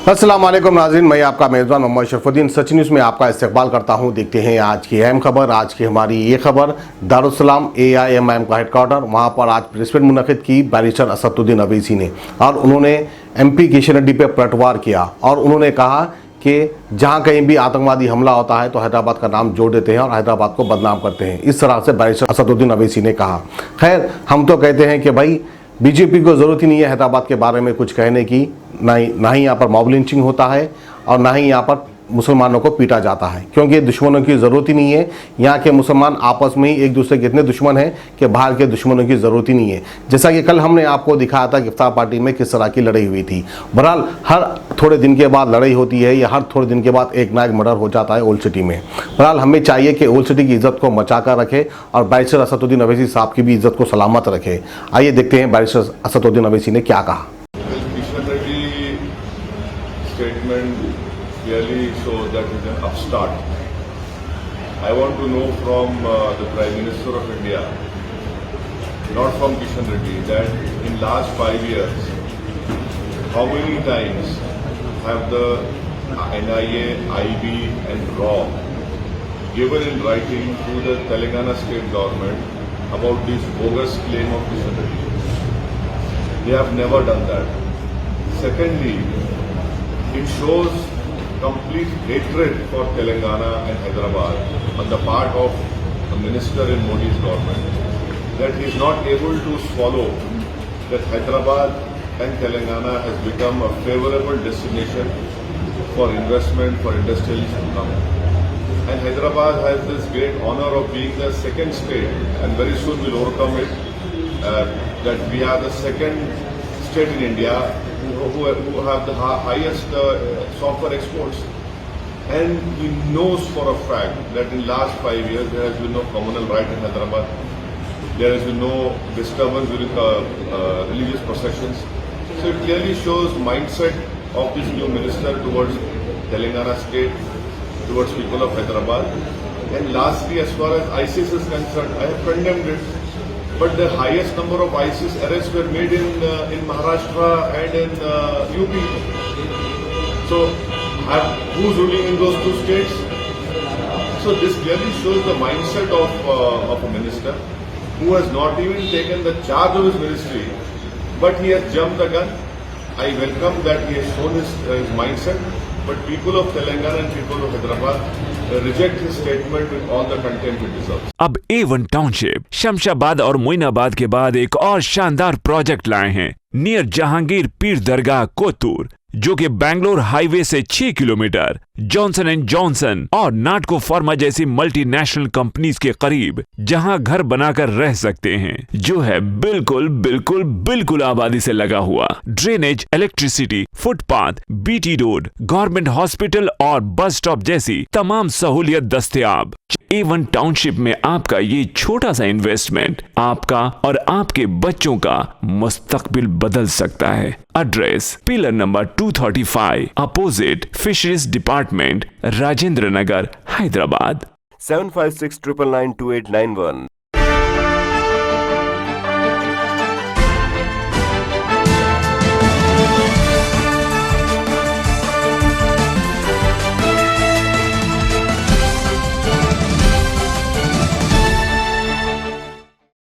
अस्सलाम वालेकुम नाज़रीन, मैं आपका मेज़बान मोहम्मद शरफुद्दीन सच न्यूज़ में आपका इस्तकबाल करता हूं। देखते हैं आज की अहम खबर। आज की हमारी ये खबर दारुस्सलाम AIMIM का हेडक्वार्टर, वहां पर आज प्रेस मीट मुनक़िद की बैरिस्टर असदुद्दीन अवैसी ने, और उन्होंने MP किशन रेड्डी पर पलटवार किया और उन्होंने कहा कि जहां कहीं भी आतंकवादी हमला होता है तो हैदराबाद का नाम जोड़ देते हैं और हैदराबाद को बदनाम करते हैं। इस तरह से बैरिस्टर असदुद्दीन अवैसी ने कहा। खैर, हम तो कहते हैं कि भाई बीजेपी को ज़रूरत ही नहीं है हैदराबाद के बारे में कुछ कहने की। ना ही यहाँ पर मॉब लिंचिंग होता है और ना ही यहाँ पर मुसलमानों को पीटा जाता है, क्योंकि दुश्मनों की ज़रूरत ही नहीं है। यहाँ के मुसलमान आपस में ही एक दूसरे के इतने दुश्मन हैं कि बाहर के दुश्मनों की ज़रूरत ही नहीं है। जैसा कि कल हमने आपको दिखाया था कि इफ्तार पार्टी में किस तरह की लड़ाई हुई थी। बहरहाल हर थोड़े दिन के बाद लड़ाई होती है या हर थोड़े दिन के बाद एक ना एक मर्डर हो जाता है ओल्ड सिटी में। बहरहाल हमें चाहिए कि ओल्ड सिटी की इज़्ज़त को बचा कर रखे और बैरिस्टर असदुद्दीन अवैसी साहब की भी इज़्ज़त को सलामत रखे। आइए देखते हैं बैरिस्टर असदुद्दीन अवैसी ने क्या कहा। Statement clearly shows that it is an upstart. I want to know from the Prime Minister of India, not from Kishan Reddy, that in last 5 years, how many times have the NIA, IB and RAW given in writing to the Telangana state government about this bogus claim of Kishan Reddy? They have never done that. Secondly, it shows complete hatred for Telangana and Hyderabad on the part of a minister in Modi's government, that he is not able to swallow that Hyderabad and Telangana has become a favorable destination for investment, for industrialists to come. And Hyderabad has this great honor of being the second state, and very soon we'll overcome it, that we are the second state in India who have the highest software exports. And he knows for a fact that in last 5 years there has been no communal right in Hyderabad. There has been no disturbance during religious processions. So it clearly shows mindset of this new minister towards Telangana state, towards people of Hyderabad. And lastly, as far as ISIS is concerned, I have condemned it. But the highest number of ISIS arrests were made in Maharashtra and in UP. So, who's ruling in those two states? So this clearly shows the mindset of a minister who has not even taken the charge of his ministry, but he has jumped the gun. I welcome that he has shown his mindset, but people of Telangana and people of Hyderabad reject his statement with all the contempt it deserves. अब A1 township Shamshabad और मोइनाबाद के बाद एक और शानदार project लाए हैं near Jahangir पीर दरगाह कोतूर, जो कि बैंगलोर हाईवे से 6 किलोमीटर जॉनसन एंड जॉनसन और नाटको फार्मा जैसी मल्टीनेशनल कंपनीज के करीब, जहां घर बनाकर रह सकते हैं, जो है बिल्कुल बिल्कुल बिल्कुल आबादी से लगा हुआ। Drainage, electricity, footpath, BT road, government hospital और बस स्टॉप जैसी तमाम सहूलियत दस्तयाब। A1 टाउनशिप में आपका ये छोटा सा इन्वेस्टमेंट आपका और आपके बच्चों का मुस्तकबिल बदल सकता है। Address pillar number 235 opposite fisheries department, Rajendra Nagar, Hyderabad. 7569928891